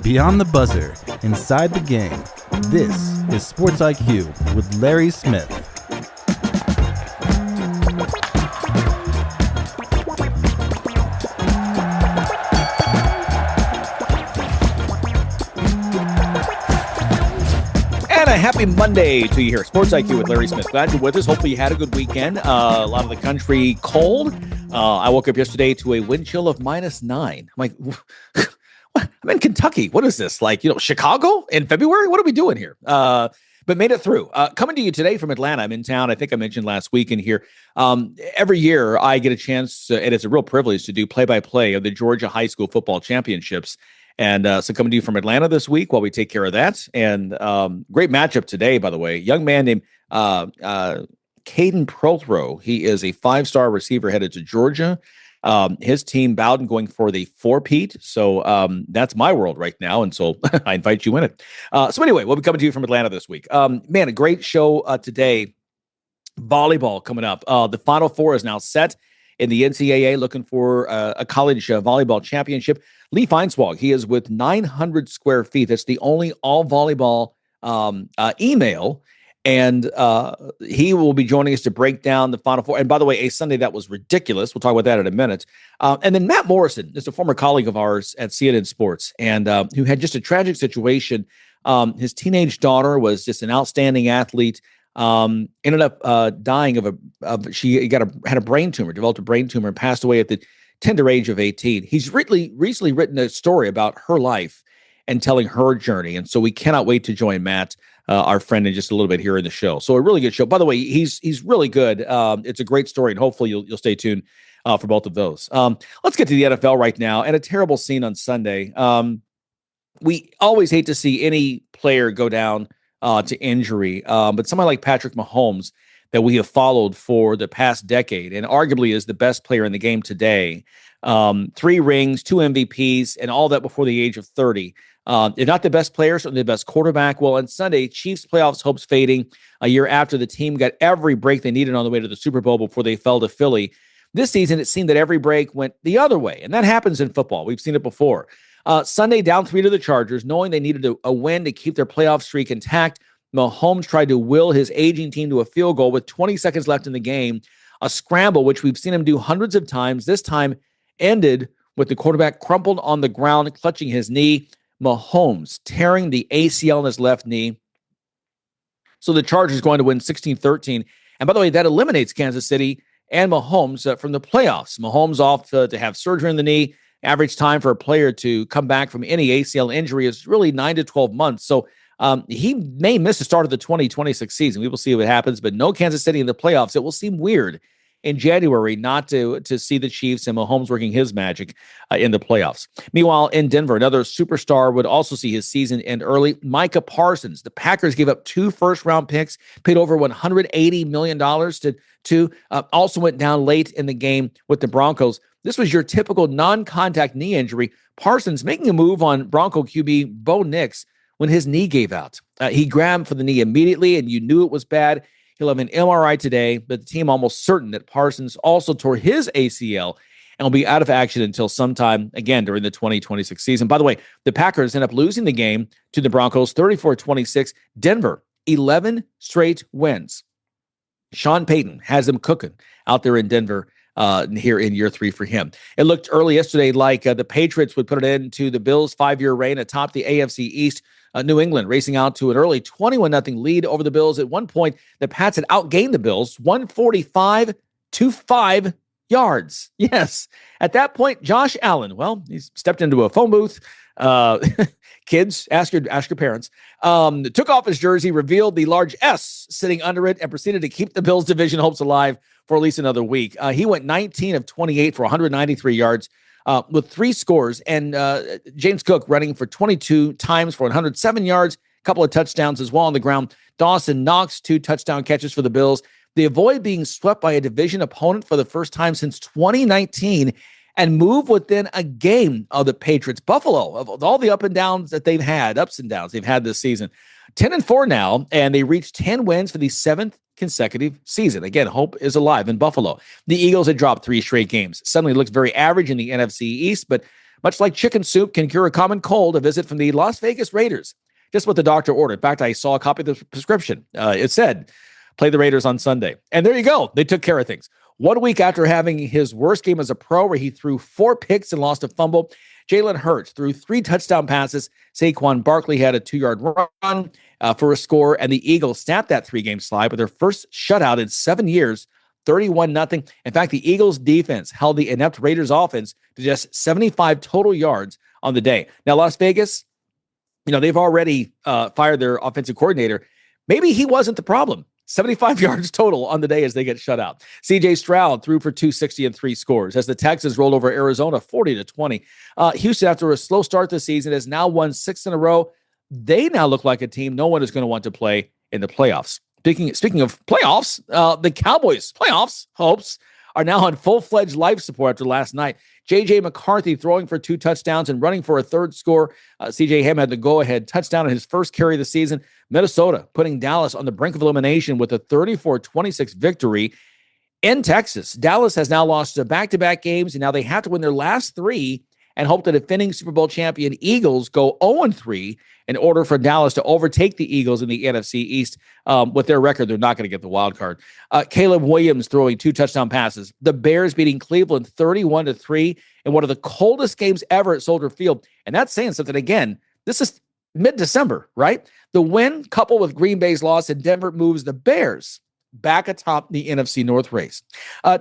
Beyond the buzzer, inside the game, this is Sports IQ with Larry Smith. And a happy Monday to you here. Sports IQ with Larry Smith. Glad you're with us. Hopefully you had a good weekend. A lot of the country cold. I woke up yesterday to a wind chill of -9. I'm like, I'm in Kentucky. What is this? Like, Chicago in February? What are we doing here? But made it through. Coming to you today from Atlanta. I'm in town. I think I mentioned last week in here. Every year I get a chance, and it's a real privilege to do play-by-play of the Georgia High School Football Championships. And so coming to you from Atlanta this week while we take care of that. And great matchup today, by the way. Young man named Caden Prothro. He is a 5-star receiver headed to Georgia. His team Bowden going for the 4-peat. So that's my world right now. And so I invite you in it. So anyway, we'll be coming to you from Atlanta this week. Man, a great show today. Volleyball coming up. The Final Four is now set in the NCAA, looking for a college volleyball championship. Lee Feinswag, he is with 900 square feet. That's the only all volleyball email. And he will be joining us to break down the Final Four. And by the way, a Sunday that was ridiculous. We'll talk about that in a minute. And then Matt Morrison is a former colleague of ours at CNN Sports, and who had just a tragic situation. His teenage daughter was just an outstanding athlete. Ended up dying she had a brain tumor, developed a brain tumor, and passed away at the tender age of 18. He's recently written a story about her life and telling her journey. And so we cannot wait to join Matt, our friend, in just a little bit here in the show. So a really good show. By the way, he's really good. It's a great story, and hopefully you'll stay tuned for both of those. Let's get to the NFL right now. And a terrible scene on Sunday. We always hate to see any player go down to injury, but somebody like Patrick Mahomes that we have followed for the past decade and arguably is the best player in the game today. 3 rings, 2 MVPs, and all that before the age of 30. If not the best player, certainly the best quarterback. Well, on Sunday, Chiefs playoffs hopes fading a year after the team got every break they needed on the way to the Super Bowl before they fell to Philly. This season, it seemed that every break went the other way, and that happens in football. We've seen it before. Sunday, down 3 to the Chargers, knowing they needed a win to keep their playoff streak intact. Mahomes tried to will his aging team to a field goal with 20 seconds left in the game. A scramble, which we've seen him do hundreds of times, this time ended with the quarterback crumpled on the ground, clutching his knee. Mahomes tearing the ACL in his left knee. So the Chargers going to win 16-13. And by the way, that eliminates Kansas City and Mahomes from the playoffs. Mahomes off to have surgery in the knee. Average time for a player to come back from any ACL injury is really 9 to 12 months. So he may miss the start of the 2026 season. We will see what happens, but no Kansas City in the playoffs. It will seem weird in January not to see the Chiefs and Mahomes working his magic in the playoffs. Meanwhile, in Denver, another superstar would also see his season end early. Micah Parsons. The Packers gave up 2 first-round picks, paid over $180 million to also went down late in the game with the Broncos. This was your typical non-contact knee injury. Parsons making a move on Bronco QB Bo Nix when his knee gave out. He grabbed for the knee immediately, and you knew it was bad. He'll have an MRI today, but the team almost certain that Parsons also tore his ACL and will be out of action until sometime, again, during the 2026 season. By the way, the Packers end up losing the game to the Broncos, 34-26. Denver, 11 straight wins. Sean Payton has them cooking out there in Denver here in year 3 for him. It looked early yesterday like the Patriots would put it into the Bills' 5-year reign atop the AFC East. New England racing out to an early 21-0 lead over the Bills. At one point, the Pats had outgained the Bills 145 to 5 yards. Yes. At that point, Josh Allen, well, he stepped into a phone booth. Kids, ask your parents. Took off his jersey, revealed the large S sitting under it, and proceeded to keep the Bills' division hopes alive for at least another week. He went 19 of 28 for 193 yards. With 3 scores, and James Cook running for 22 times for 107 yards, a couple of touchdowns as well on the ground. Dawson Knox, 2 touchdown catches for the Bills. They avoid being swept by a division opponent for the first time since 2019 and move within a game of the Patriots. Buffalo, of all the ups and downs they've had this season, 10-4 now, and they reached 10 wins for the 7th consecutive season. Again, hope is alive in Buffalo. The Eagles had dropped 3 straight games. Suddenly looked very average in the NFC East, but Much like chicken soup can cure a common cold, a visit from the Las Vegas Raiders. Just what the doctor ordered. In fact, I saw a copy of the prescription. It said, play the Raiders on Sunday. And there you go. They took care of things. 1 week after having his worst game as a pro, where he threw 4 picks and lost a fumble, Jalen Hurts threw 3 touchdown passes. Saquon Barkley had a 2-yard run for a score, and the Eagles snapped that 3-game slide with their first shutout in 7 years, 31-0. In fact, the Eagles defense held the inept Raiders offense to just 75 total yards on the day. Now, Las Vegas, they've already fired their offensive coordinator. Maybe he wasn't the problem. 75 yards total on the day as they get shut out. C.J. Stroud threw for 260 and 3 scores as the Texans rolled over Arizona 40-20. Houston, after a slow start this season, has now won 6 in a row. They now look like a team no one is going to want to play in the playoffs. Speaking of playoffs, the Cowboys' playoffs hopes are now on full-fledged life support after last night. J.J. McCarthy throwing for 2 touchdowns and running for a 3rd score. C.J. Ham had the go-ahead touchdown in his first carry of the season. Minnesota putting Dallas on the brink of elimination with a 34-26 victory in Texas. Dallas has now lost back-to-back games, and now they have to win their last 3 and hope the defending Super Bowl champion Eagles go 0-3 in order for Dallas to overtake the Eagles in the NFC East. With their record, they're not going to get the wild card. Caleb Williams throwing 2 touchdown passes. The Bears beating Cleveland 31-3 in one of the coldest games ever at Soldier Field. And that's saying something. Again, this is mid-December, right? The win, coupled with Green Bay's loss in Denver, moves the Bears back atop the NFC North race.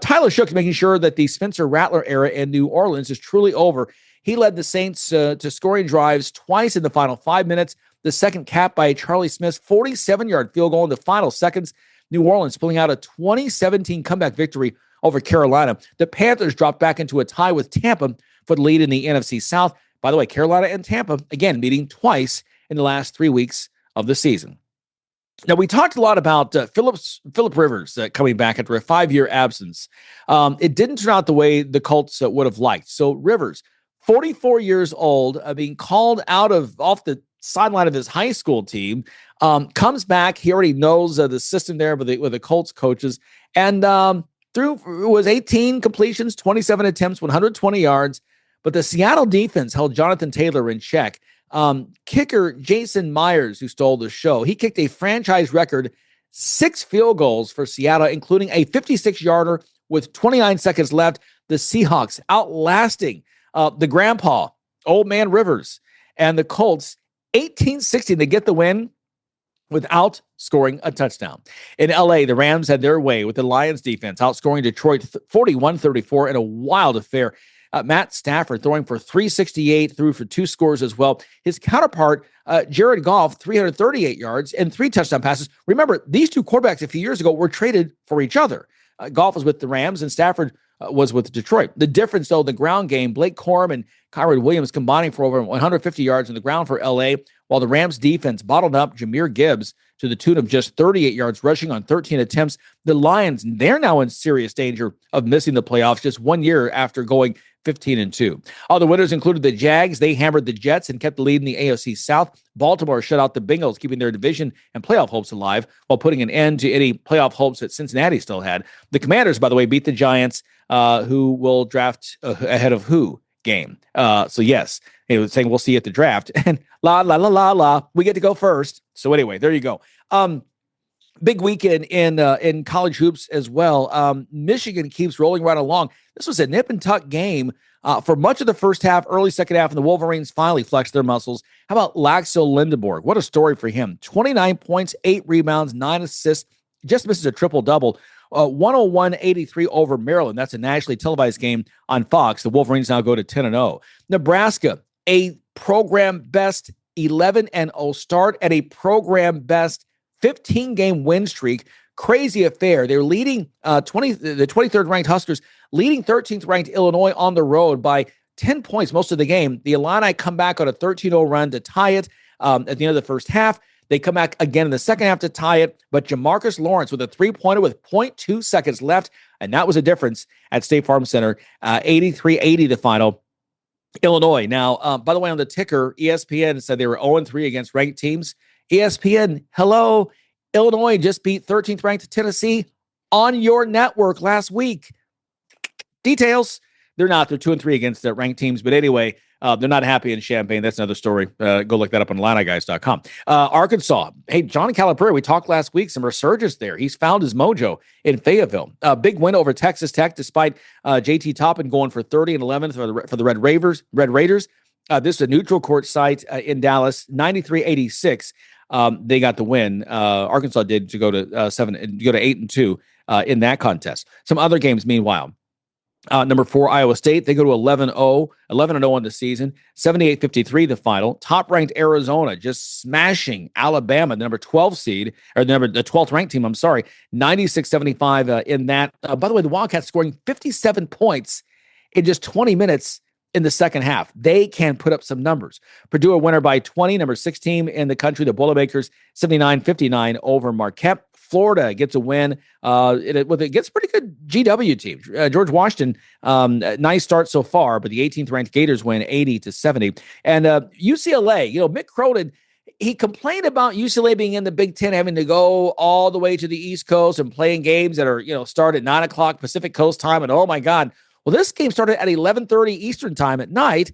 Tyler Shook is making sure that the Spencer Rattler era in New Orleans is truly over. He led the Saints to scoring drives twice in the final 5 minutes. The second capped by Charlie Smith's 47-yard field goal in the final seconds. New Orleans pulling out a 2017 comeback victory over Carolina. The Panthers dropped back into a tie with Tampa for the lead in the NFC South. By the way, Carolina and Tampa, again, meeting twice in the last 3 weeks of the season. Now, we talked a lot about Phillip Rivers coming back after a 5-year absence. It didn't turn out the way the Colts would have liked. So Rivers, 44 years old, being called off the sideline of his high school team, comes back. He already knows the system there with the Colts coaches, and was 18 completions, 27 attempts, 120 yards. But the Seattle defense held Jonathan Taylor in check. Kicker Jason Myers, who stole the show, he kicked a franchise record 6 field goals for Seattle, including a 56-yarder with 29 seconds left. The Seahawks outlasting the grandpa, old man Rivers, and the Colts 18-16 to get the win without scoring a touchdown. In L.A., the Rams had their way with the Lions defense, outscoring Detroit 41-34 in a wild affair. Matt Stafford throwing for 368, threw for 2 scores as well. His counterpart, Jared Goff, 338 yards and 3 touchdown passes. Remember, these 2 quarterbacks a few years ago were traded for each other. Goff was with the Rams and Stafford was with Detroit. The difference, though, the ground game, Blake Corum and Kyron Williams combining for over 150 yards on the ground for L.A., while the Rams defense bottled up Jahmyr Gibbs to the tune of just 38 yards rushing on 13 attempts. The Lions, they're now in serious danger of missing the playoffs just 1 year after going 15-2. Other winners included the Jags. They hammered the Jets and kept the lead in the AFC South. Baltimore shut out the Bengals, keeping their division and playoff hopes alive while putting an end to any playoff hopes that Cincinnati still had. The Commanders, by the way, beat the Giants, who will draft ahead of who game. So yes, he was saying we'll see you at the draft. And we get to go first. So anyway, there you go. Big weekend in college hoops as well. Michigan keeps rolling right along. This was a nip and tuck game for much of the first half, early second half, and the Wolverines finally flexed their muscles. How about Laxo Lindenborg? What a story for him. 29 points, 8 rebounds, 9 assists, just misses a triple-double. 101-83 over Maryland. That's a nationally televised game on Fox. The Wolverines now go to 10-0. Nebraska, a program best 11-0 start and a program best 15-game win streak. Crazy affair. They're leading the 23rd ranked Huskers, leading 13th ranked Illinois on the road by 10 points most of the game. The Illini come back on a 13-0 run to tie it at the end of the first half. They come back again in the second half to tie it, but Jamarcus Lawrence with a 3-pointer with 0.2 seconds left, and that was a difference at State Farm Center. 83-80 the final. Illinois. Now, by the way, on the ticker, ESPN said they were 0-3 against ranked teams. ESPN, hello, Illinois just beat 13th ranked Tennessee on your network last week. Details, they're not. They're 2-3 against the ranked teams. But anyway, They're not happy in Champaign. That's another story. Go look that up on IlliniGuys.com. Arkansas. Hey, John Calipari, we talked last week, some resurgence there. He's found his mojo in Fayetteville. Big win over Texas Tech, despite JT Toppin going for 30 and 11 for the Red Raiders. This is a neutral court site in Dallas, 93-86. They got the win. Arkansas did to go to 8-2 in that contest. Some other games, meanwhile. Number 4, Iowa State. They go to 11-0 on the season, 78-53 the final. Top-ranked Arizona just smashing Alabama, the number 12 seed, or the 12th ranked team, 96-75 in that. By the way, the Wildcats scoring 57 points in just 20 minutes in the second half. They can put up some numbers. Purdue a winner by 20, number 6 team in the country, the Boilermakers, 79-59 over Marquette. Florida gets a win. It gets a pretty good GW team. George Washington, nice start so far, but the 18th ranked Gators win 80-70. And UCLA, Mick Cronin, he complained about UCLA being in the Big Ten, having to go all the way to the East Coast and playing games that are, start at 9 o'clock Pacific Coast time. And oh my God. Well, this game started at 11:30 Eastern time at night,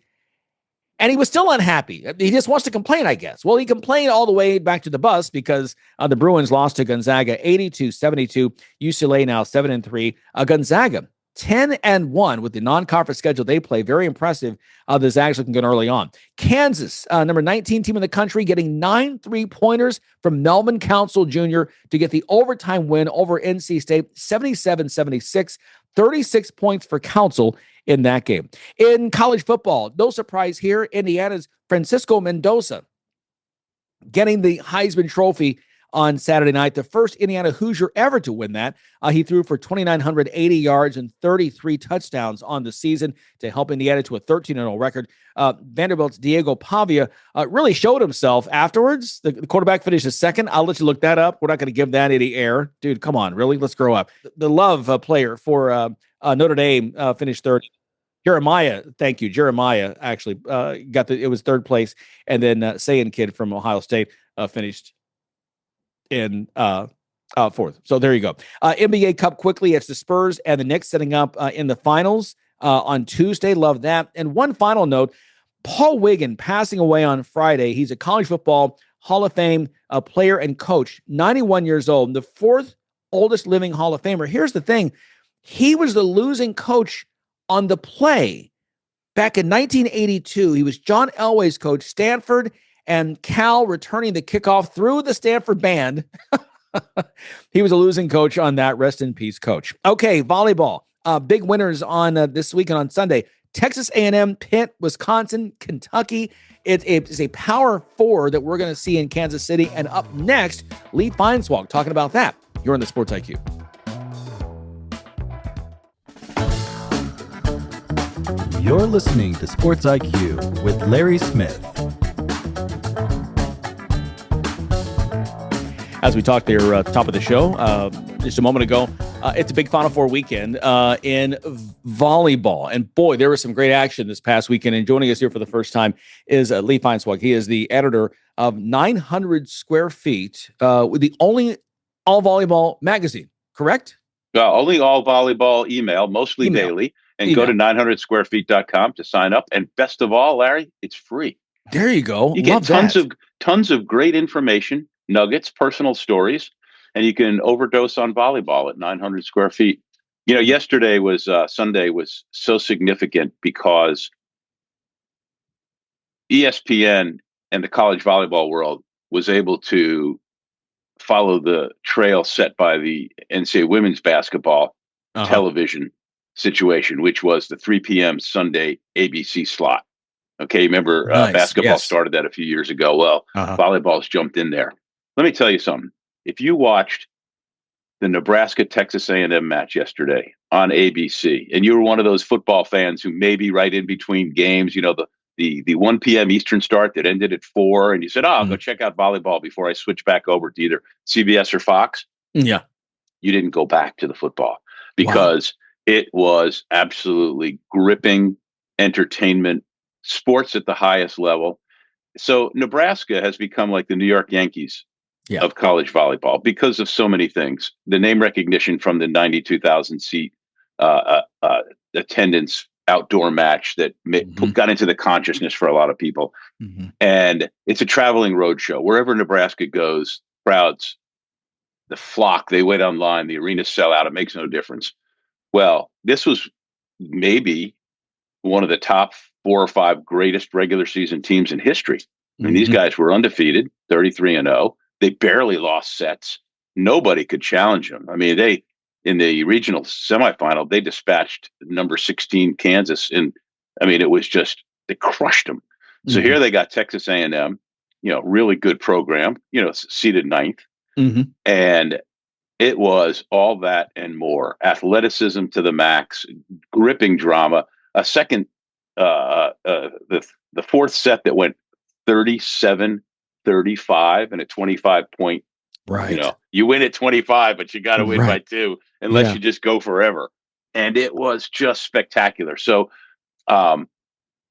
and he was still unhappy. He just wants to complain, I guess. Well, he complained all the way back to the bus because the Bruins lost to Gonzaga 82-72. UCLA now 7-3. Gonzaga 10-1 with the non-conference schedule they play. Very impressive. The Zags looking good early on. Kansas, number 19 team in the country, getting 9 3-pointers from Melvin Council Jr. to get the overtime win over NC State, 77-76. 36 points for Council in that game. In college football, no surprise here, Indiana's Francisco Mendoza getting the Heisman Trophy on Saturday night, the first Indiana Hoosier ever to win that. He threw for 2,980 yards and 33 touchdowns on the season to help Indiana to a 13-0 record. Vanderbilt's Diego Pavia really showed himself afterwards. The quarterback finished second. I'll let you look that up. We're not going to give that any air. Dude, come on, really? Let's grow up. The Love player for Notre Dame finished third. Jeremiah, thank you. Jeremiah actually it was third place. And then Sayin Kid from Ohio State finished in fourth. So there you go. NBA Cup quickly. It's the Spurs and the Knicks setting up in the finals on Tuesday. Love that. And one final note, Paul Wiggin passing away on Friday. He's a college football Hall of Fame player and coach, 91 years old, the 4th oldest living Hall of Famer. Here's the thing. He was the losing coach on the play back in 1982. He was John Elway's coach, Stanford and Cal returning the kickoff through the Stanford band. He was a losing coach on that. Rest in peace, coach. Okay, volleyball. Big winners on this weekend on Sunday. Texas A&M, Pitt, Wisconsin, Kentucky. It's a Power 4 that we're going to see in Kansas City. And up next, Lee Feinswalk talking about that. You're on the Sports IQ. You're listening to Sports IQ with Larry Smith. As we talked there at the top of the show just a moment ago, it's a big Final Four weekend in volleyball. And boy, there was some great action this past weekend. And joining us here for the first time is Lee Feinswalk. He is the editor of 900 Square Feet, with the only all volleyball magazine, correct? Only all volleyball email, mostly daily. And go to 900squarefeet.com to sign up. And best of all, Larry, it's free. There you go. You get tons of great information, nuggets, personal stories, and you can overdose on volleyball at 900 Square Feet. Yesterday was Sunday was so significant because ESPN and the college volleyball world was able to follow the trail set by the NCAA women's basketball television situation, which was the 3 p.m. Sunday ABC slot. Okay, remember basketball started that a few years ago. Well, volleyball's jumped in there. Let me tell you something. If you watched the Nebraska-Texas A&M match yesterday on ABC, and you were one of those football fans who may be right in between games, the 1 p.m. Eastern start that ended at 4, and you said, I'll go check out volleyball before I switch back over to either CBS or Fox. Yeah. You didn't go back to the football because it was absolutely gripping entertainment, sports at the highest level. So Nebraska has become like the New York Yankees of college volleyball because of so many things. The name recognition from the 92,000 seat attendance outdoor match that got into the consciousness for a lot of people. Mm-hmm. And it's a traveling road show. Wherever Nebraska goes, crowds, the flock, they wait online, the arenas sell out. It makes no difference. Well, this was maybe one of the top 4 or 5 greatest regular season teams in history. I mean, these guys were undefeated, 33-0. They barely lost sets. Nobody could challenge them. I mean, they in the regional semifinal, they dispatched number 16 Kansas, and I mean, it was just they crushed them. So here they got Texas A&M, really good program, seeded 9th, and it was all that and more. Athleticism to the max, gripping drama. A second, the fourth set that went 37-35 and a 25-point. Right. You win at 25, but you got to win by 2 unless you just go forever. And it was just spectacular. So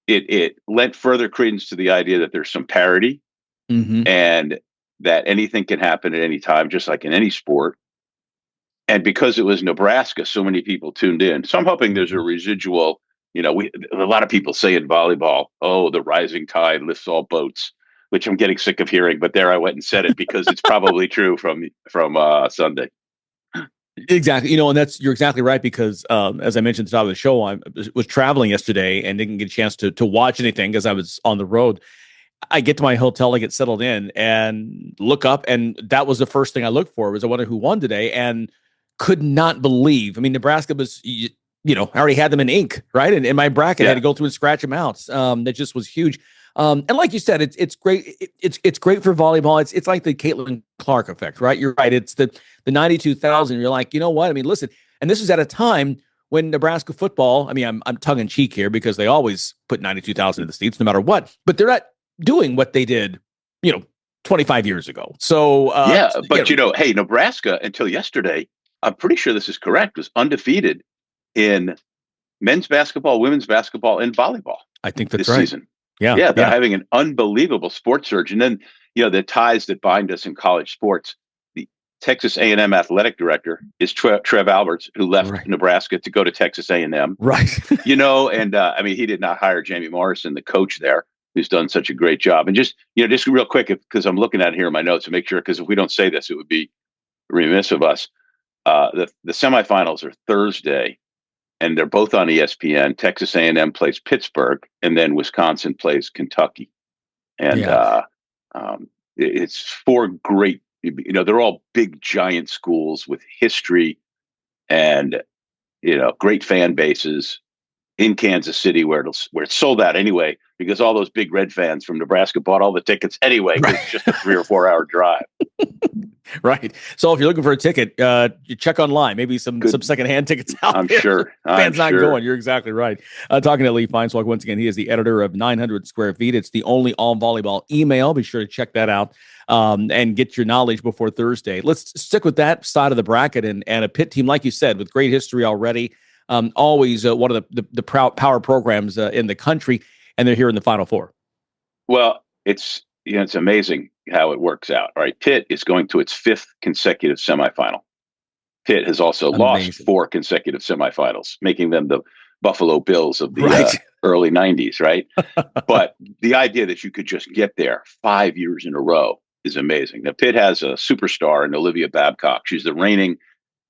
it lent further credence to the idea that there's some parity and that anything can happen at any time, just like in any sport. And because it was Nebraska, so many people tuned in. So I'm hoping there's a residual, a lot of people say in volleyball, oh, the rising tide lifts all boats, which I'm getting sick of hearing, but there I went and said it because it's probably true from Sunday. Exactly. And you're exactly right, because as I mentioned at the top of the show, I was traveling yesterday and didn't get a chance to watch anything because I was on the road. I get to my hotel, I get settled in and look up, and that was the first thing I looked for, was I wonder who won today, and could not believe. I mean, Nebraska was, I already had them in ink, right? And in my bracket, I had to go through and scratch them out. That just was huge. And like you said, it's great. It's great for volleyball. It's like the Caitlin Clark effect, right? You're right. It's the 92,000. You're like, you know what? I mean, listen, and this is at a time when Nebraska football, I mean, I'm tongue in cheek here because they always put 92,000 in the seats no matter what, but they're not doing what they did, 25 years ago. So, but hey, Nebraska until yesterday, I'm pretty sure this is correct, was undefeated in men's basketball, women's basketball, and volleyball. I think that's this right. Season. Yeah. They're having an unbelievable sports surge. And then, the ties that bind us in college sports, the Texas A&M athletic director is Trev Alberts, who left Nebraska to go to Texas A&M. Right. And I mean, he did not hire Jamie Morrison, the coach there, who's done such a great job. And just real quick, because I'm looking at it here in my notes to make sure, because if we don't say this, it would be remiss of us. The semifinals are Thursday, and they're both on ESPN. Texas A&M plays Pittsburgh, and then Wisconsin plays Kentucky. And it's 4 great, they're all big, giant schools with history and, great fan bases in Kansas City, where it's sold out anyway, because all those big Red fans from Nebraska bought all the tickets anyway. Right. It's just a 3 or 4 hour drive. Right. So if you're looking for a ticket, you check online. Maybe some secondhand tickets out I'm there. Sure. Fans not going. You're exactly right. Talking to Lee Feinswalk once again. He is the editor of 900 Square Feet. It's the only all volleyball email. Be sure to check that out and get your knowledge before Thursday. Let's stick with that side of the bracket and a Pitt team, like you said, with great history already. Always one of the power programs in the country, and they're here in the Final Four. Well, it's amazing how it works out. All right, Pitt is going to its 5th consecutive semifinal. Pitt has also lost 4 consecutive semifinals, making them the Buffalo Bills of the early 90s, right? But the idea that you could just get there 5 years in a row is amazing. Now, Pitt has a superstar in Olivia Babcock. She's the reigning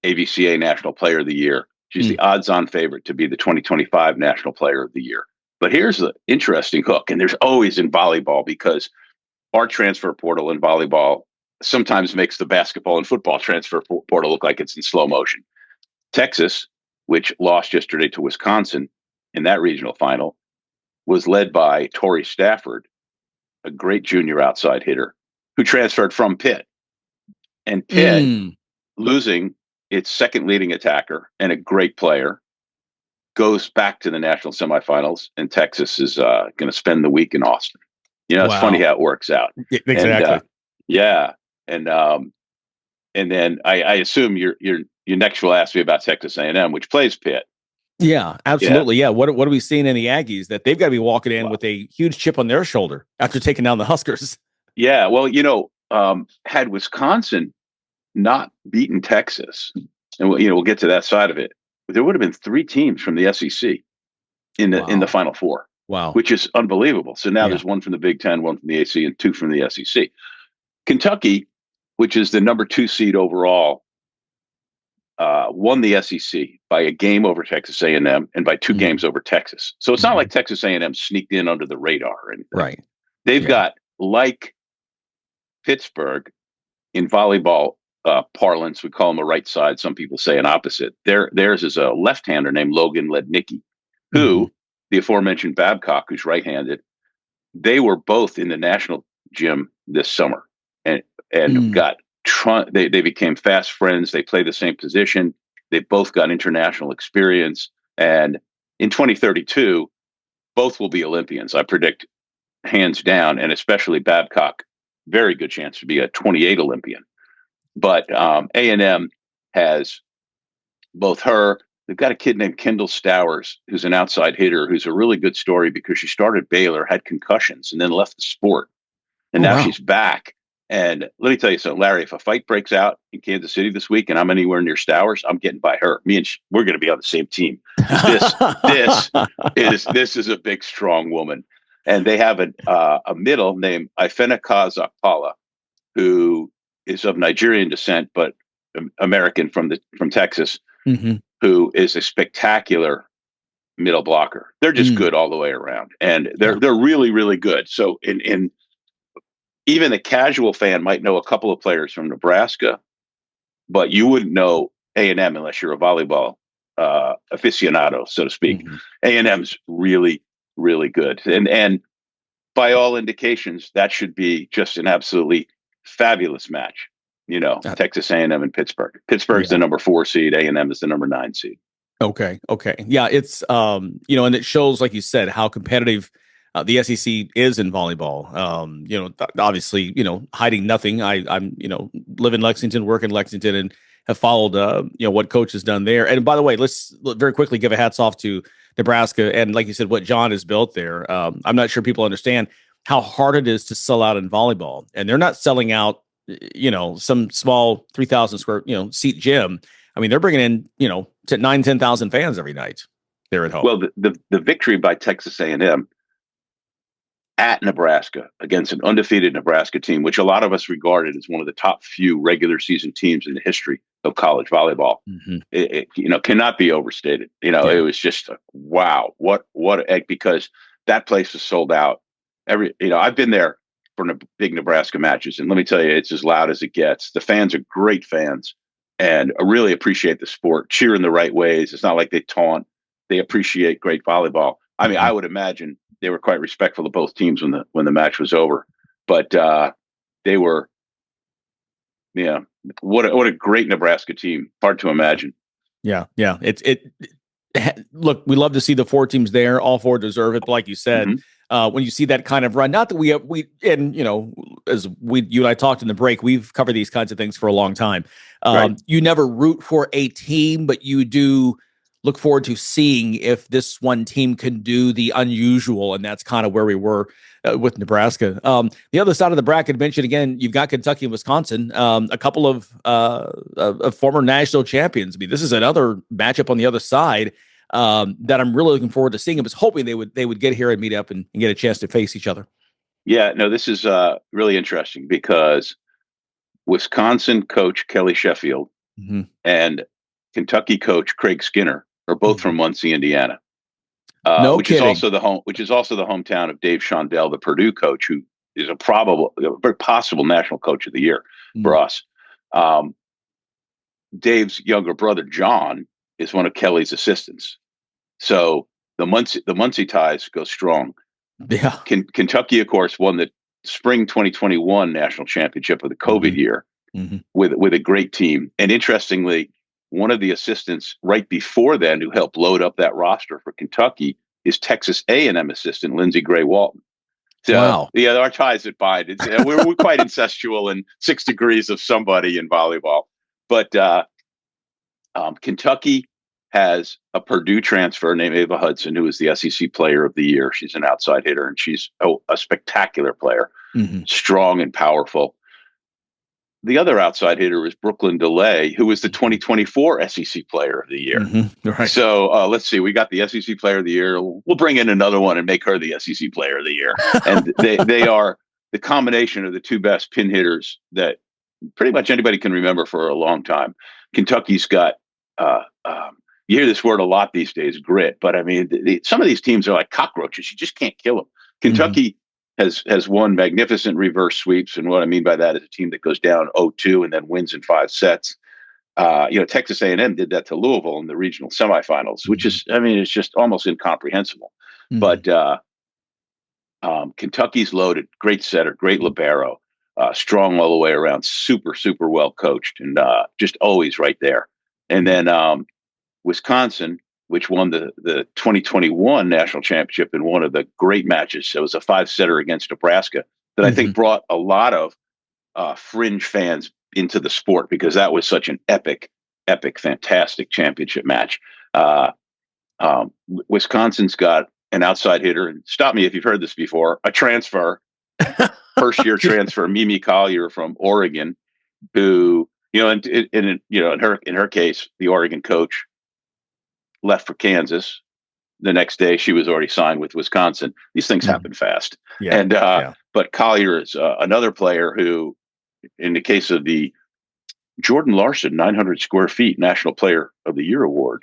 AVCA National Player of the Year. She's the odds-on favorite to be the 2025 National Player of the Year. But here's the interesting hook, and there's always in volleyball, because our transfer portal in volleyball sometimes makes the basketball and football transfer portal look like it's in slow motion. Texas, which lost yesterday to Wisconsin in that regional final, was led by Tori Stafford, a great junior outside hitter, who transferred from Pitt. And Pitt, losing its second leading attacker and a great player, goes back to the national semifinals, and Texas is going to spend the week in Austin. It's funny how it works out. Exactly. And then I assume your next will ask me about Texas A&M, which plays Pitt. Yeah, absolutely. Yeah. What are we seeing in the Aggies that they've got to be walking in with a huge chip on their shoulder after taking down the Huskers? Yeah. Well, had Wisconsin not beaten Texas, and we'll get to that side of it, there would have been 3 teams from the SEC in the Final Four. Wow. Which is unbelievable. So now there's one from the Big Ten, one from the AC, and two from the SEC. Kentucky, which is the number 2 seed overall, won the SEC by a game over Texas A&M and by 2 games over Texas. So it's not like Texas A&M sneaked in under the radar or anything. Right. They've got, like Pittsburgh in volleyball parlance, we call them a right side. Some people say an opposite. Theirs is a left-hander named Logan Lednicki, who the aforementioned Babcock, who's right-handed, they were both in the national gym this summer and they became fast friends. They play the same position. They both got international experience. And in 2032, both will be Olympians. I predict hands down, and especially Babcock, very good chance to be a 28 Olympian. But A&M has both her. They've got a kid named Kendall Stowers, who's an outside hitter, who's a really good story because she started Baylor, had concussions, and then left the sport. And now she's back. And let me tell you something, Larry, if a fight breaks out in Kansas City this week and I'm anywhere near Stowers, I'm getting by her. We're going to be on the same team. This is a big, strong woman. And they have a middle named Ifeneka Zakpala, who is of Nigerian descent, but American from Texas. Who is a spectacular middle blocker. They're just good all the way around, and they're really, really good. So in even a casual fan might know a couple of players from Nebraska, but you wouldn't know A&M unless you're a volleyball aficionado, so to speak. A&M's really, really good, and by all indications, that should be just an absolutely fabulous match. Texas A&M and Pittsburgh. Pittsburgh's the number 4 seed. A&M is the number 9 seed. Okay. Yeah, it's and it shows, like you said, how competitive the SEC is in volleyball. Obviously, hiding nothing. I'm live in Lexington, work in Lexington, and have followed what coach has done there. And by the way, let's very quickly give a hats off to Nebraska and, like you said, what John has built there. I'm not sure people understand how hard it is to sell out in volleyball, and they're not selling out some small 3,000 square, seat gym. I mean, they're bringing in, to 10,000 fans every night there at home. Well, the victory by Texas A&M at Nebraska against an undefeated Nebraska team, which a lot of us regarded as one of the top few regular season teams in the history of college volleyball, it cannot be overstated. It was just wow. Because that place was sold out. I've been there for big Nebraska matches. And let me tell you, it's as loud as it gets. The fans are great fans and really appreciate the sport, cheer in the right ways. It's not like they taunt. They appreciate great volleyball. I mean, I would imagine they were quite respectful of both teams when the match was over. But they were, what a great Nebraska team. Hard to imagine. Yeah. Look, we love to see the 4 teams there. All 4 deserve it. But like you said, when you see that kind of run, not that you and I talked in the break, we've covered these kinds of things for a long time. Right. You never root for a team, but you do look forward to seeing if this one team can do the unusual. And that's kind of where we were with Nebraska. The other side of the bracket, mentioned again, you've got Kentucky and Wisconsin, a couple of former national champions. I mean, this is another matchup on the other side that I'm really looking forward to seeing. I was hoping they would get here and meet up and get a chance to face each other. Yeah, no, this is really interesting because Wisconsin coach Kelly Sheffield and Kentucky coach Craig Skinner are both from Muncie, Indiana, which is also the hometown of Dave Shondell, the Purdue coach, who is a very possible national coach of the year for us. Dave's younger brother John is one of Kelly's assistants, so the Muncie ties go strong. Yeah, Kentucky, of course, won the spring 2021 national championship of the COVID year with a great team, and interestingly, one of the assistants right before then who helped load up that roster for Kentucky is Texas A&M assistant Lindsey Gray Walton. So, wow. Yeah, our ties that bind. We're quite incestual and 6 degrees of somebody in volleyball. But Kentucky has a Purdue transfer named Ava Hudson, who is the SEC Player of the Year. She's an outside hitter, and she's a spectacular player, strong and powerful. the other outside hitter was Brooklyn DeLay, who was the 2024 SEC Player of the Year. Mm-hmm. Right. So let's see. We got the SEC Player of the Year. We'll bring in another one and make her the SEC Player of the Year. And they are the combination of the two best pin hitters that pretty much anybody can remember for a long time. Kentucky's got, you hear this word a lot these days, grit. But I mean, some of these teams are like cockroaches. You just can't kill them. Kentucky has won magnificent reverse sweeps. And what I mean by that is a team that goes down 0-2 and then wins in 5 sets. Texas A&M did that to Louisville in the regional semifinals, which is, I mean, it's just almost incomprehensible. But Kentucky's loaded, great setter, great libero, strong all the way around, super, super well coached, and just always right there. And then Wisconsin, which won the 2021 national championship in one of the great matches. It was a 5-setter against Nebraska that I think brought a lot of fringe fans into the sport because that was such an epic, fantastic championship match. Wisconsin's got an outside hitter, and stop me if you've heard this before, a transfer, first-year transfer, Mimi Collier from Oregon, who, in her case, the Oregon coach left for Kansas. The next day, she was already signed with Wisconsin. These things happen fast. Yeah. And but Collier is another player who, in the case of the Jordan Larson 900 square feet National Player of the Year award,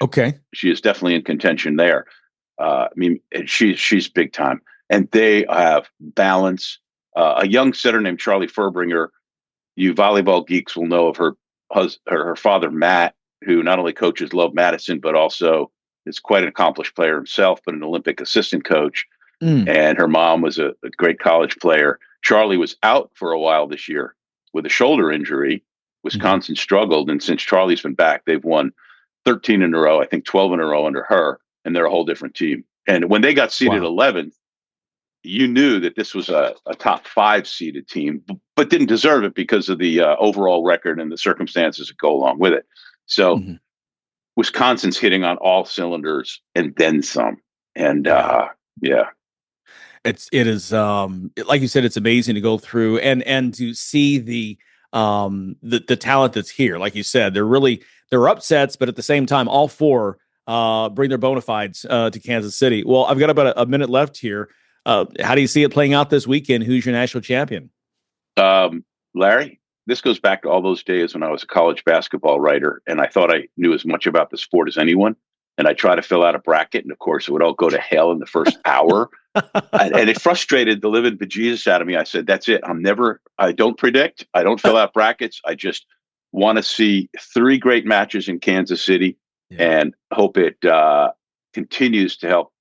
she is definitely in contention there. I mean, she's big time, and they have balance. A young setter named Charlie Furbringer. You volleyball geeks will know of her father Matt, who not only coaches Love Madison, but also is quite an accomplished player himself, but an Olympic assistant coach. And her mom was a great college player. Charlie was out for a while this year with a shoulder injury. Wisconsin struggled, and since Charlie's been back, they've won 13 in a row, I think 12 in a row under her, and they're a whole different team. And when they got seeded 11th, you knew that this was a top 5 seeded team, but didn't deserve it because of the overall record and the circumstances that go along with it. So Wisconsin's hitting on all cylinders and then some. And it is like you said, it's amazing to go through and to see the talent that's here. Like you said, they're upsets, but at the same time, all 4 bring their bona fides to Kansas City. Well, I've got about a minute left here. How do you see it playing out this weekend? Who's your national champion? Larry, this goes back to all those days when I was a college basketball writer, and I thought I knew as much about the sport as anyone. And I tried to fill out a bracket, and of course, it would all go to hell in the first hour. And it frustrated the living bejesus out of me. I said, that's it. I don't predict. I don't fill out brackets. I just want to see 3 great matches in Kansas City and hope it continues to help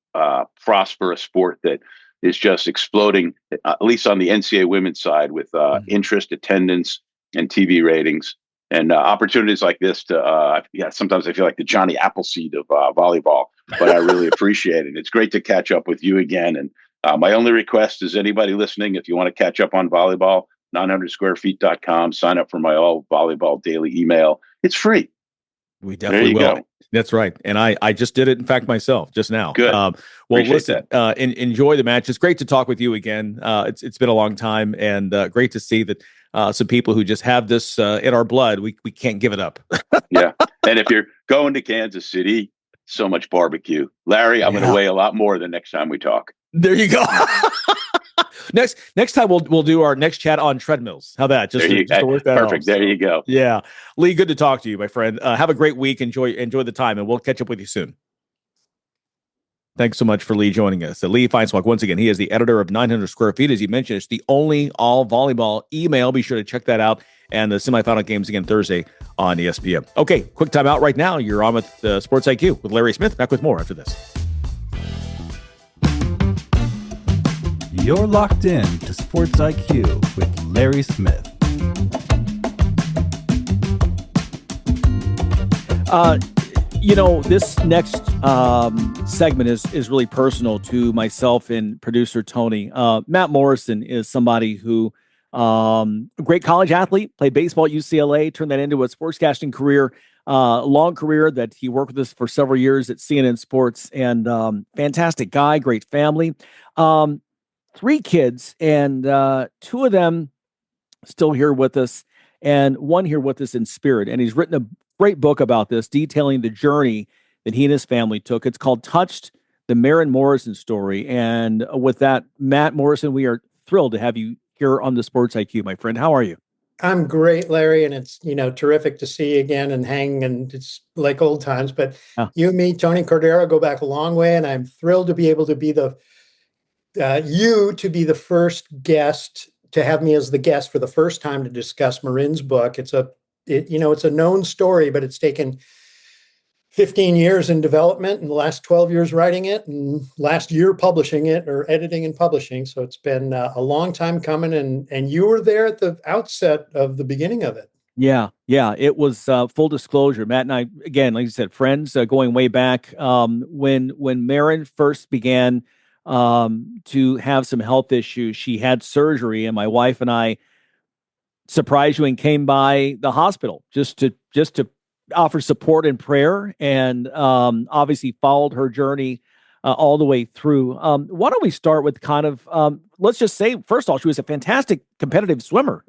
prosper a sport that is just exploding, at least on the NCAA women's side, with interest, attendance, and TV ratings. And opportunities like this to, sometimes I feel like the Johnny Appleseed of volleyball, but I really appreciate it. It's great to catch up with you again. And my only request is anybody listening, if you want to catch up on volleyball, 900squarefeet.com, sign up for my all volleyball daily email. It's free. We definitely will. Go. That's right. And I just did it, in fact, myself just now. Good. Well, listen, enjoy the match. It's great to talk with you again. It's been a long time, and great to see that some people who just have this in our blood, we can't give it up. Yeah. And if you're going to Kansas City, so much barbecue. Larry, I'm going to weigh a lot more the next time we talk. There you go. Next time we'll do our next chat on treadmills. How that? Just to work that perfect. There you go. Yeah, Lee, good to talk to you, my friend. Have a great week. Enjoy the time, and we'll catch up with you soon. Thanks so much for Lee joining us. Lee Feinswalk, once again, he is the editor of 900 Square Feet. As you mentioned, it's the only all volleyball email. Be sure to check that out. And the semifinal games again Thursday on ESPN. Okay, quick time out right now. You're on with Sports IQ with Larry Smith. Back with more after this. You're locked in to Sports IQ with Larry Smith. This next segment is really personal to myself and producer Tony. Matt Morrison is somebody who, a great college athlete, played baseball at UCLA, turned that into a sportscasting career, long career that he worked with us for several years at CNN Sports, and fantastic guy, great family. 3 kids, and 2 of them still here with us. and one here with us in spirit. And he's written a great book about this, detailing the journey that he and his family took. It's called Touched, the Maren Morrison story. And with that, Matt Morrison, we are thrilled to have you here on the Sports IQ, my friend. How are you? I'm great, Larry, and it's terrific to see you again and hang, and it's like old times. But you and me, Tony Cordero, go back a long way, and I'm thrilled to be able to be the first guest, to have me as the guest for the first time to discuss Marin's book. It's a known story, but it's taken 15 years in development and the last 12 years writing it and last year publishing it, or editing and publishing. So it's been a long time coming, and you were there at the outset of the beginning of it. Yeah. It was full disclosure. Matt and I, again, like you said, friends going way back. When Maren first began to have some health issues, she had surgery, and my wife and I surprised you and came by the hospital just to offer support and prayer, and obviously followed her journey all the way through. Why don't we start with kind of, let's just say, first of all, she was a fantastic competitive swimmer,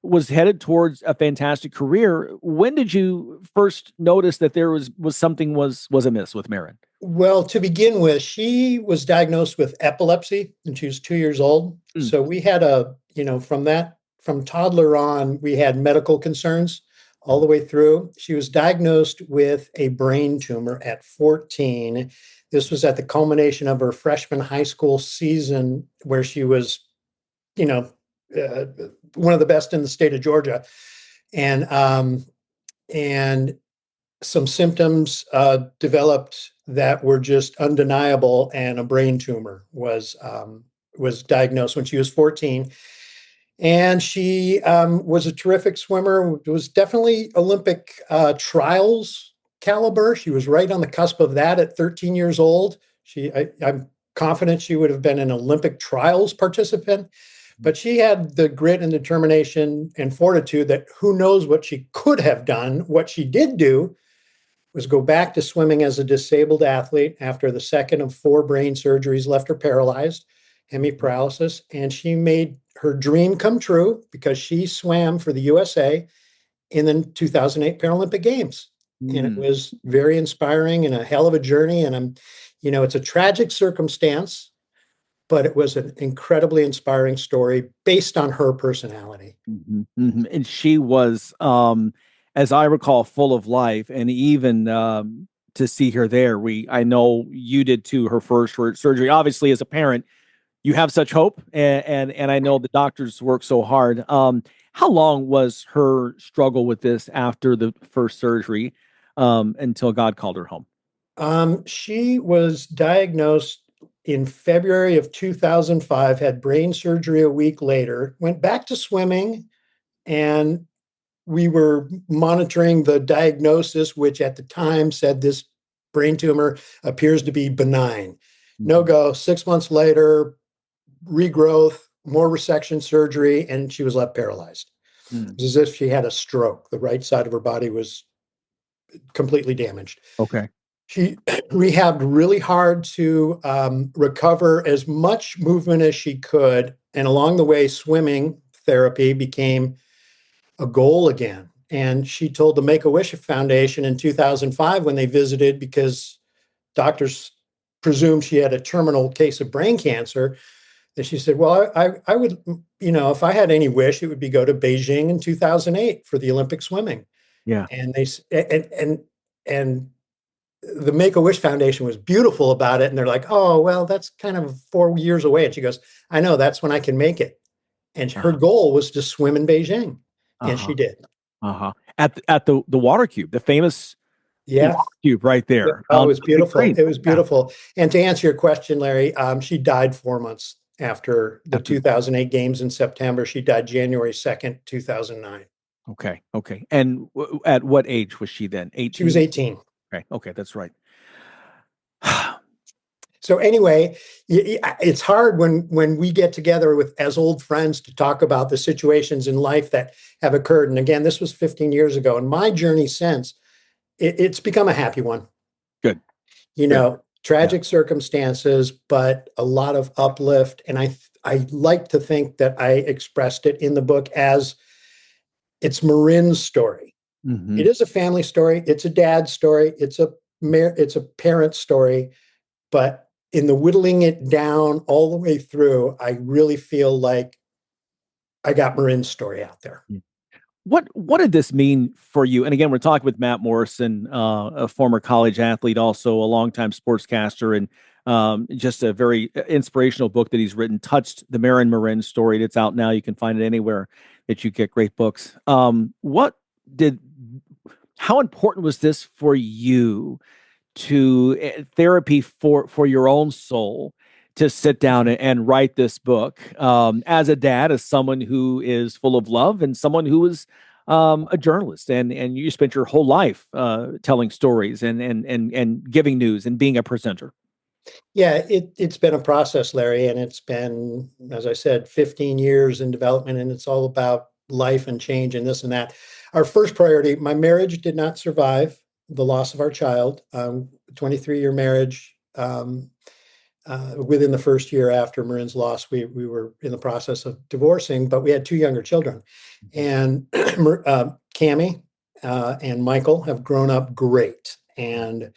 was headed towards a fantastic career. When did you first notice that there was something was amiss with Maren? Well, to begin with, she was diagnosed with epilepsy when she was 2 years old. So we had from toddler on, we had medical concerns all the way through. She was diagnosed with a brain tumor at 14. This was at the culmination of her freshman high school season, where she was, one of the best in the state of Georgia. And some symptoms developed that were just undeniable, and a brain tumor was diagnosed when she was 14. And she was a terrific swimmer. It was definitely Olympic trials caliber. She was right on the cusp of that at 13 years old. I'm confident she would have been an Olympic trials participant, but she had the grit and determination and fortitude that who knows what she could have done. What she did do was go back to swimming as a disabled athlete after the second of 4 brain surgeries left her paralyzed, hemiparalysis, and she made her dream come true because she swam for the USA in the 2008 Paralympic Games. And it was very inspiring and a hell of a journey. And it's a tragic circumstance, but it was an incredibly inspiring story based on her personality. And she was, as I recall, full of life. And even to see her there, I know you did too, her first surgery. Obviously, as a parent, you have such hope, and I know the doctors work so hard. How long was her struggle with this after the first surgery until God called her home? She was diagnosed in February of 2005, had brain surgery a week later, went back to swimming, and we were monitoring the diagnosis, which at the time said this brain tumor appears to be benign. No go. 6 months later, regrowth, more resection surgery, and she was left paralyzed. It was as if she had a stroke. The right side of her body was completely damaged. Okay. She rehabbed really hard to recover as much movement as she could. And along the way, swimming therapy became a goal again. And she told the Make-A-Wish Foundation in 2005 when they visited, because doctors presumed she had a terminal case of brain cancer, that she said, well, I would, if I had any wish, it would be go to Beijing in 2008 for the Olympic swimming. Yeah. And and the Make-A-Wish Foundation was beautiful about it. And they're like, oh, well, that's kind of 4 years away. And she goes, I know, that's when I can make it. And her goal was to swim in Beijing. And she did. At the water cube, the famous cube right there. Oh, it was beautiful. It was beautiful. And to answer your question, Larry, she died 4 months after the 2008 games in September. She died January 2nd, 2009. Okay. And at what age was she then? 18? She was 18. Okay, that's right. So anyway, it's hard when we get together as old friends to talk about the situations in life that have occurred. And again, this was 15 years ago. And my journey since, it's become a happy one. Good. Tragic circumstances, but a lot of uplift. And I like to think that I expressed it in the book as it's Marin's story. Mm-hmm. It is a family story. It's a dad's story. It's a parent's story. But in the whittling it down all the way through, I really feel like I got Marin's story out there. What did this mean for you? And again, we're talking with Matt Morrison, a former college athlete, also a longtime sportscaster, and just a very inspirational book that he's written, Touched, the Marin story. It's out now. You can find it anywhere that you get great books. How important was this for you to therapy for your own soul to sit down and write this book as a dad, as someone who is full of love and someone who is a journalist and you spent your whole life telling stories and giving news and being a presenter? Yeah, it's been a process, Larry, and it's been, as I said, 15 years in development, and it's all about life and change and this and that. Our first priority, my marriage did not survive the loss of our child. 23-year marriage. Within the first year after Marin's loss, we were in the process of divorcing, but we had 2 younger children. And Cammie and Michael have grown up great. And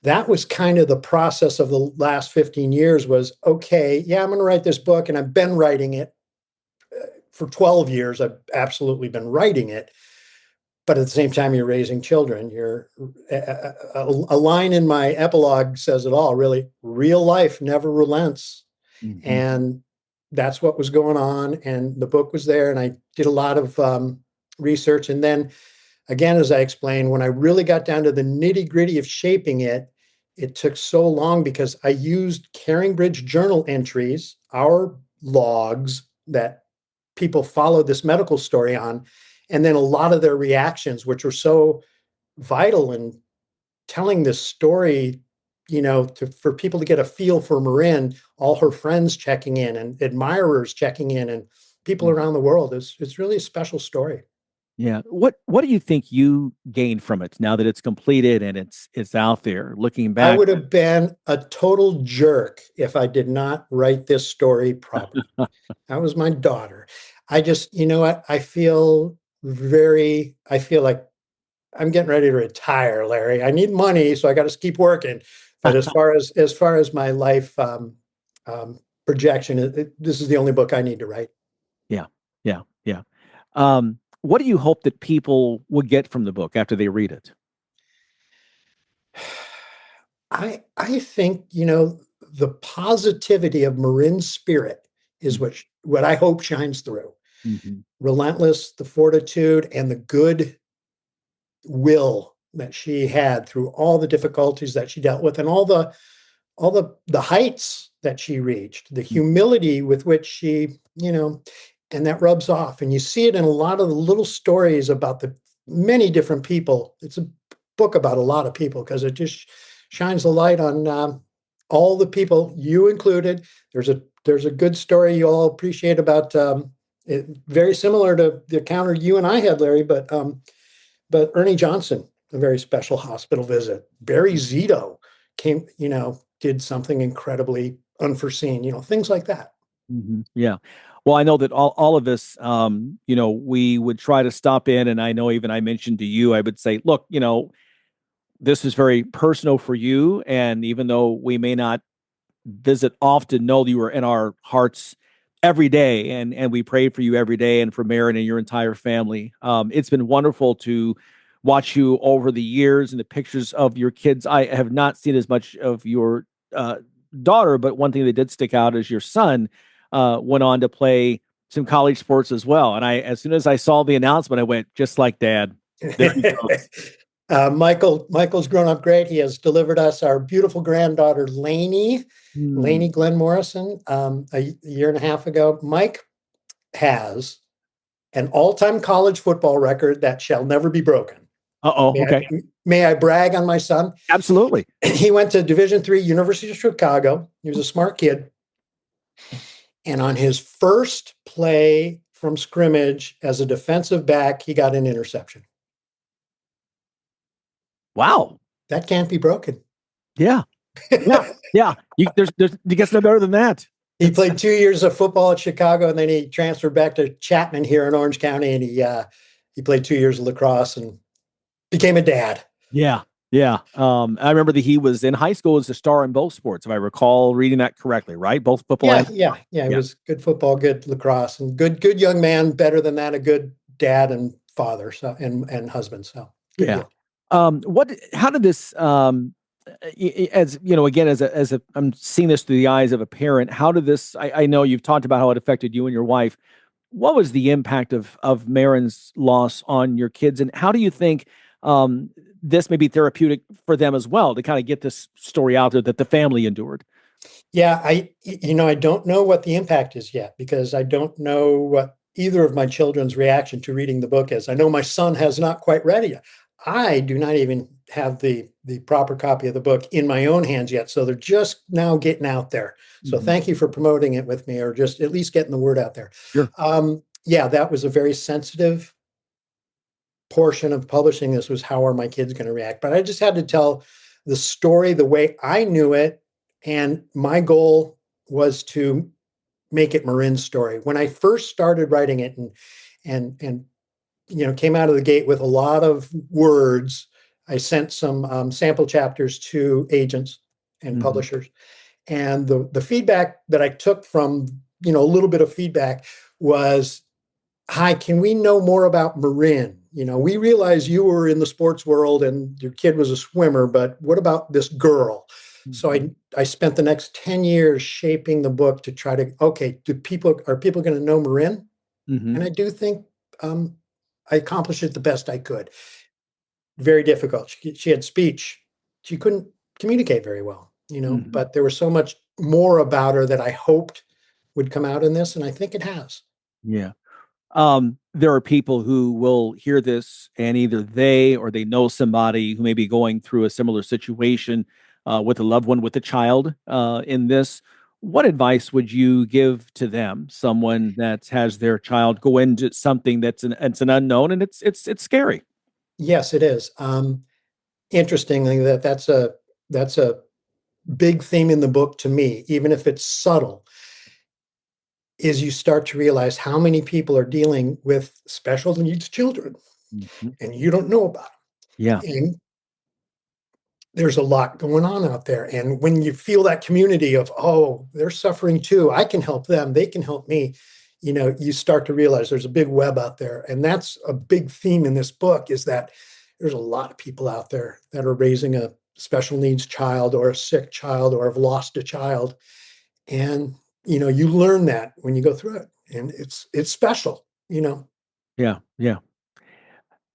that was kind of the process of the last 15 years was, okay, yeah, I'm going to write this book. And I've been writing it for 12 years. I've absolutely been writing it. But at the same time, you're raising children. You're a line in my epilogue says it all, really. Real life never relents. Mm-hmm. And that's what was going on. And the book was there. And I did a lot of research. And then, again, as I explained, when I really got down to the nitty gritty of shaping it, it took so long because I used CaringBridge journal entries, our logs that people followed this medical story on. And then a lot of their reactions, which were so vital in telling this story, for people to get a feel for Marin, all her friends checking in and admirers checking in and people around the world. It's really a special story. Yeah. What do you think you gained from it now that it's completed and it's out there? Looking back, I would have been a total jerk if I did not write this story properly. That was my daughter. I just, what? I feel like I'm getting ready to retire, Larry. I need money, so I got to keep working. But as far as my life projection, this is the only book I need to write. Yeah. What do you hope that people will get from the book after they read it? I think, the positivity of Marin's spirit is what I hope shines through. Mm-hmm. Relentless, the fortitude and the good will that she had through all the difficulties that she dealt with and all the heights that she reached, the humility with which she, and that rubs off. And you see it in a lot of the little stories about the many different people. It's a book about a lot of people because it just shines the light on all the people, you included. There's a good story you all appreciate about very similar to the encounter you and I had, Larry, but Ernie Johnson, a very special hospital visit. Barry Zito came, did something incredibly unforeseen, things like that. Mm-hmm. Yeah. Well, I know that all of us, we would try to stop in, and I know even I mentioned to you, I would say, look, this is very personal for you. And even though we may not visit often, know that you are in our hearts every day. And we pray for you every day and for Marin and your entire family. It's been wonderful to watch you over the years and the pictures of your kids. I have not seen as much of your daughter, but one thing that did stick out is your son went on to play some college sports as well. And as soon as I saw the announcement, I went, just like Dad. There he goes. Michael's grown up great. He has delivered us our beautiful granddaughter, Lainey Glenn Morrison, a year and a half ago. Mike has an all-time college football record that shall never be broken. Okay. May I brag on my son? Absolutely. He went to Division III, University of Chicago. He was a smart kid. And on his first play from scrimmage as a defensive back, he got an interception. Wow. That can't be broken. Yeah. You gets no better than that. He played 2 years of football at Chicago, and then he transferred back to Chapman here in Orange County, and he played 2 years of lacrosse and became a dad. Yeah. Yeah. I remember that he was in high school as a star in both sports, if I recall reading that correctly, right? Both football and Yeah. He was good football, good lacrosse, and good young man. Better than that, a good dad and father, so and husband. So good deal. How did this, as you know, again, as a, I'm seeing this through the eyes of a parent, how did this, I know you've talked about how it affected you and your wife. What was the impact of Marin's loss on your kids? And how do you think, this may be therapeutic for them as well to kind of get this story out there that the family endured? Yeah, I don't know what the impact is yet, because I don't know what either of my children's reaction to reading the book is. I know my son has not quite read it yet. I do not even have the proper copy of the book in my own hands yet. So they're just now getting out there. So thank you for promoting it with me, or just at least getting the word out there. Sure. Yeah, that was a very sensitive portion of publishing this, was how are my kids going to react? But I just had to tell the story the way I knew it. And my goal was to make it Marin's story. When I first started writing it and came out of the gate with a lot of words, I sent some sample chapters to agents and publishers. And the feedback that I took from, a little bit of feedback was, hi, can we know more about Marin? We realize you were in the sports world and your kid was a swimmer, but what about this girl? So I spent the next 10 years shaping the book to try to, okay, are people going to know Marin? And I do think I accomplished it the best I could. Very difficult. She had speech. She couldn't communicate very well, but there was so much more about her that I hoped would come out in this, and I think it has. Yeah. There are people who will hear this, and either they or they know somebody who may be going through a similar situation with a loved one, with a child in this. What advice would you give to them? Someone that has their child go into something it's an unknown, and it's scary. Yes, it is. Interestingly, that's a big theme in the book to me, even if it's subtle, is you start to realize how many people are dealing with special needs children and you don't know about them. Yeah. And there's a lot going on out there. And when you feel that community of, oh, they're suffering too, I can help them, they can help me, you start to realize there's a big web out there. And that's a big theme in this book, is that there's a lot of people out there that are raising a special needs child or a sick child or have lost a child. And, you learn that when you go through it, and it's special, Yeah. Yeah.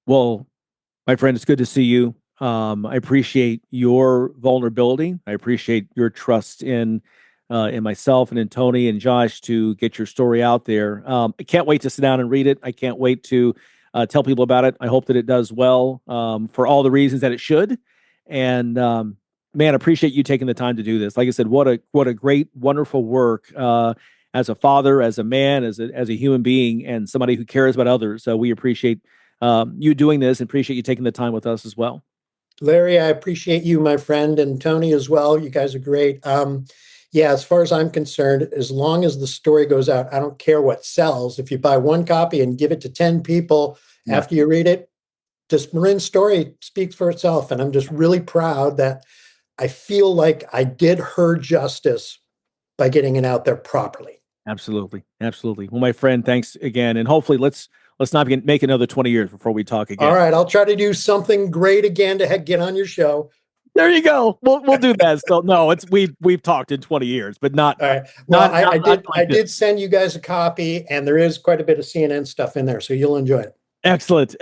Well, my friend, it's good to see you. I appreciate your vulnerability. I appreciate your trust in myself and in Tony and Josh to get your story out there. I can't wait to sit down and read it. I can't wait to tell people about it. I hope that it does well for all the reasons that it should. And man, I appreciate you taking the time to do this. Like I said, what a great, wonderful work as a father, as a man, as a human being, and somebody who cares about others. So we appreciate you doing this, and appreciate you taking the time with us as well. Larry, I appreciate you, my friend, and Tony as well. You guys are great. Yeah, as far as I'm concerned, as long as the story goes out, I don't care what sells. If you buy one copy and give it to 10 people after you read it, just Marin's story speaks for itself. And I'm just really proud that I feel like I did her justice by getting it out there properly. Absolutely. Absolutely. Well, my friend, thanks again. And hopefully let's not make another 20 years before we talk again. All right. I'll try to do something great again to get on your show. There you go. We'll do that. So no, we've talked in 20 years, but not. All right. Well, I did send you guys a copy, and there is quite a bit of CNN stuff in there, so you'll enjoy it. Excellent.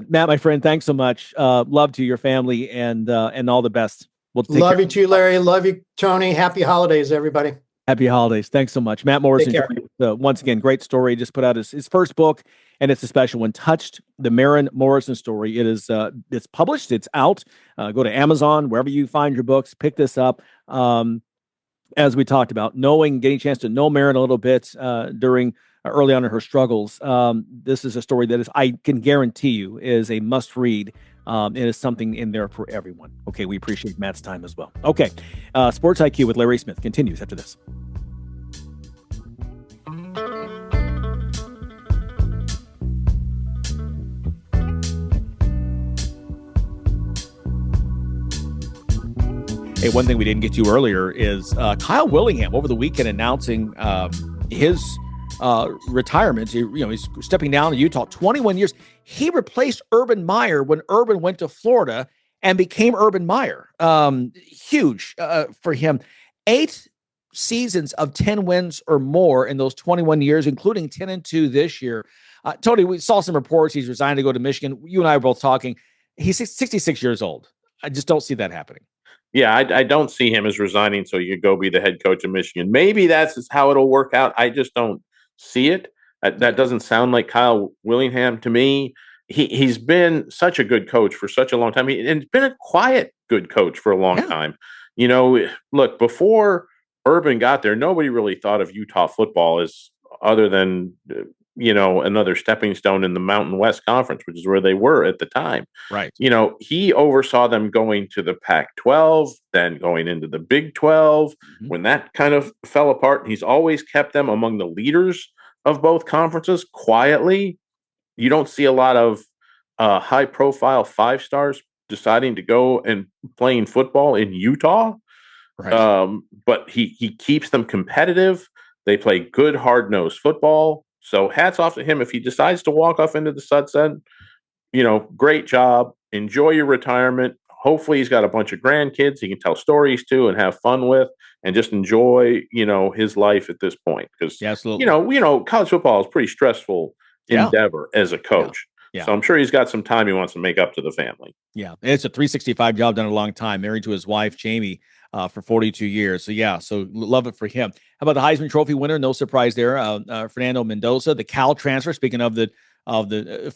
Matt, my friend, thanks so much. Love to your family, and all the best. Love you too, Larry. Love you, Tony. Happy holidays, everybody. Happy holidays. Thanks so much. Matt Morrison, once again, great story. Just put out his first book, and it's a special one, Touched, the Marin Morrison story. It is it's published. It's out. Go to Amazon, wherever you find your books, pick this up. As we talked about, getting a chance to know Marin a little bit during early on in her struggles. This is a story that I can guarantee you is a must read. It is something in there for everyone. Okay, we appreciate Matt's time as well. Okay, Sports IQ with Larry Smith continues after this. Hey, one thing we didn't get to earlier is Kyle Willingham over the weekend announcing his retirement. He's stepping down in Utah. 21 years. He replaced Urban Meyer when Urban went to Florida and became Urban Meyer. Huge for him. 8 seasons of 10 wins or more in those 21 years, including 10-2 this year. Tony, we saw some reports he's resigned to go to Michigan. You and I were both talking. He's 66 years old. I just don't see that happening. Yeah, I don't see him as resigning so you could go be the head coach of Michigan. Maybe that's how it'll work out. I just don't see it. That doesn't sound like Kyle Willingham to me. He's been such a good coach for such a long time. And been a quiet good coach for a long time. Look, before Urban got there, nobody really thought of Utah football as other than another stepping stone in the Mountain West Conference, which is where they were at the time. Right. He oversaw them going to the Pac-12, then going into the Big 12. Mm-hmm. When that kind of fell apart, he's always kept them among the leaders of both conferences quietly. You don't see a lot of high-profile 5-stars deciding to go and playing football in Utah. Right. But he keeps them competitive. They play good, hard-nosed football. So hats off to him. If he decides to walk off into the sunset, great job. Enjoy your retirement. Hopefully he's got a bunch of grandkids he can tell stories to and have fun with and just enjoy, his life at this point. Because, absolutely. College football is pretty stressful endeavor as a coach. Yeah. So I'm sure he's got some time he wants to make up to the family. Yeah. It's a 365 job, done a long time, married to his wife, Jamie, for 42 years. So love it for him. How about the Heisman Trophy winner? No surprise there. Fernando Mendoza, the Cal transfer, speaking of the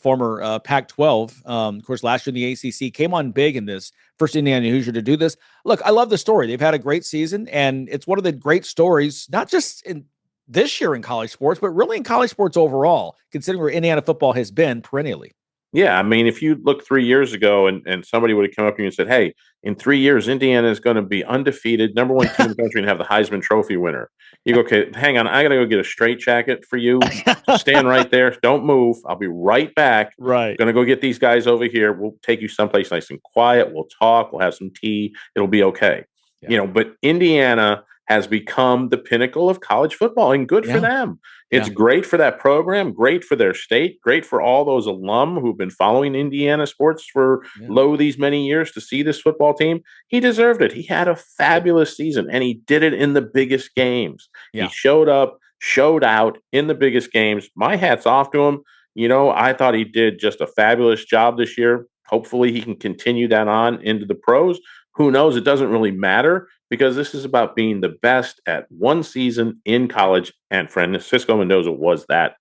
former Pac-12. Of course, last year in the ACC, came on big in this. First Indiana Hoosier to do this. Look, I love the story. They've had a great season, and it's one of the great stories, not just in this year in college sports, but really in college sports overall, considering where Indiana football has been perennially. Yeah, I mean, if you look 3 years ago and somebody would have come up to you and said, hey, in 3 years, Indiana is going to be undefeated, number 1 team in the country and have the Heisman Trophy winner. You go, okay, hang on, I got to go get a straight jacket for you. Stand right there. Don't move. I'll be right back. Right. Going to go get these guys over here. We'll take you someplace nice and quiet. We'll talk. We'll have some tea. It'll be okay. Yeah. But Indiana has become the pinnacle of college football, and good for them. It's great for that program, great for their state, great for all those alum who've been following Indiana sports for these many years to see this football team. He deserved it. He had a fabulous season, and he did it in the biggest games. He showed up, showed out in the biggest games. My hat's off to him. I thought he did just a fabulous job this year. Hopefully he can continue that on into the pros. Who knows? It doesn't really matter, because this is about being the best at one season in college. And Francisco Mendoza was that,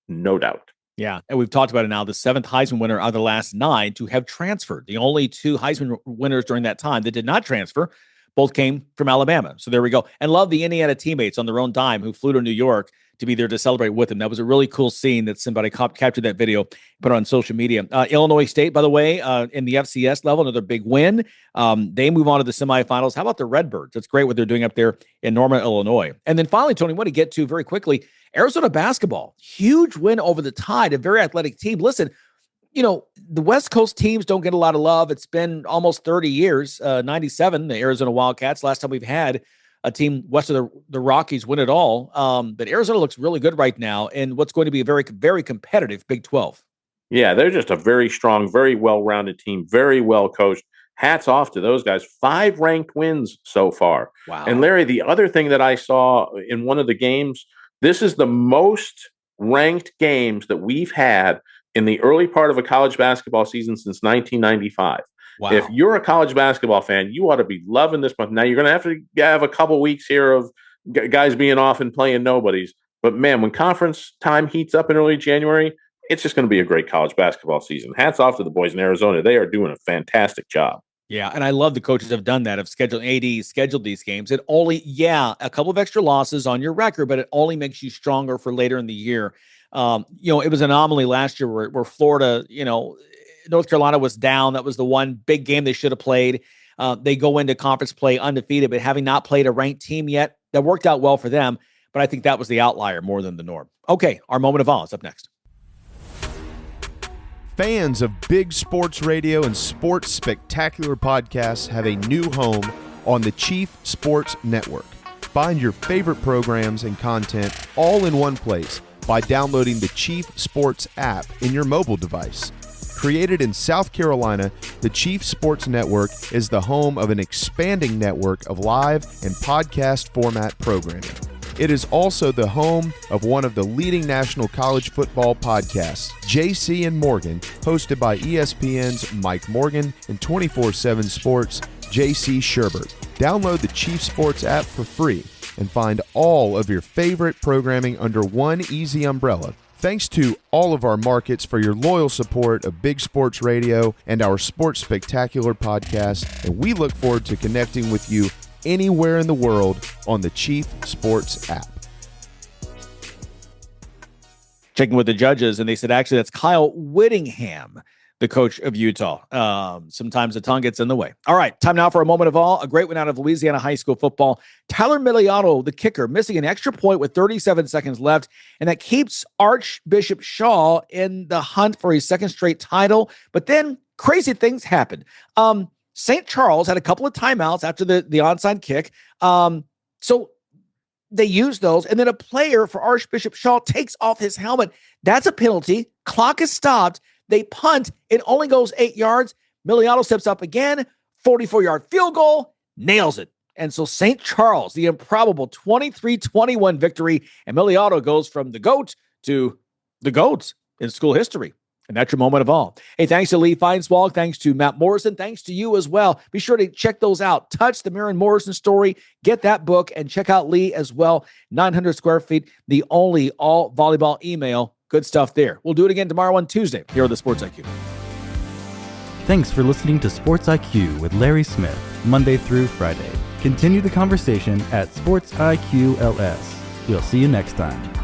no doubt. Yeah. And we've talked about it now. The 7th Heisman winner out of the last 9 to have transferred. The only 2 Heisman winners during that time that did not transfer, both came from Alabama. So there we go. And love the Indiana teammates on their own dime who flew to New York to be there to celebrate with him. That was a really cool scene that somebody captured that video, put it on social media. Illinois State, by the way, in the FCS level, another big win. They move on to the semifinals. How about the Redbirds? That's great what they're doing up there in Norman, Illinois. And then finally, Tony, I want to get to very quickly, Arizona basketball. Huge win over the Tide, a very athletic team. Listen, the West Coast teams don't get a lot of love. It's been almost 30 years, 97, the Arizona Wildcats. Last time we've had a team west of the Rockies win it all. But Arizona looks really good right now in what's going to be a very, very competitive Big 12. Yeah, they're just a very strong, very well-rounded team, very well coached. Hats off to those guys. 5 ranked wins so far. Wow. And Larry, the other thing that I saw in one of the games, this is the most ranked games that we've had in the early part of a college basketball season since 1995. Wow. If you're a college basketball fan, you ought to be loving this month. Now, you're going to have a couple weeks here of guys being off and playing nobodies. But, man, when conference time heats up in early January, it's just going to be a great college basketball season. Hats off to the boys in Arizona. They are doing a fantastic job. Yeah, and I love the coaches have done that, have scheduled these games. It only, a couple of extra losses on your record, but it only makes you stronger for later in the year. It was an anomaly last year where Florida, North Carolina was down. That was the one big game they should have played. They go into conference play undefeated, but having not played a ranked team yet, that worked out well for them. But I think that was the outlier more than the norm. Okay, our moment of awe is up next. Fans of big sports radio and sports spectacular podcasts have a new home on the Chief Sports Network. Find your favorite programs and content all in one place by downloading the Chief Sports app in your mobile device. Created in South Carolina, the Chief Sports Network is the home of an expanding network of live and podcast format programming. It is also the home of one of the leading national college football podcasts, JC and Morgan, hosted by ESPN's Mike Morgan and 24/7 Sports' JC Sherbert. Download the Chief Sports app for free and find all of your favorite programming under one easy umbrella. Thanks to all of our markets for your loyal support of Big Sports Radio and our Sports Spectacular podcast, and we look forward to connecting with you anywhere in the world on the Chief Sports app. Checking with the judges, and they said actually that's Kyle Whittingham, the coach of Utah. Sometimes the tongue gets in the way. All right, time now for a moment of awe. A great one out of Louisiana high school football. Tyler Miliato, the kicker, missing an extra point with 37 seconds left, and that keeps Archbishop Shaw in the hunt for his second straight title. But then crazy things happened. St. Charles had a couple of timeouts after the onside kick. So they used those, and then a player for Archbishop Shaw takes off his helmet. That's a penalty. Clock is stopped. They punt. It only goes 8 yards. Miliato steps up again. 44-yard field goal. Nails it. And so St. Charles, the improbable 23-21 victory, and Miliato goes from the GOAT to the GOATs in school history. And that's your moment of all. Hey, thanks to Lee Feinswalk. Thanks to Matt Morrison. Thanks to you as well. Be sure to check those out. Touch the Maren Morrison story. Get that book and check out Lee as well. 900 square feet, the only all volleyball email. Good stuff there. We'll do it again tomorrow on Tuesday here on the Sports IQ. Thanks for listening to Sports IQ with Larry Smith, Monday through Friday. Continue the conversation at Sports IQ LS. We'll see you next time.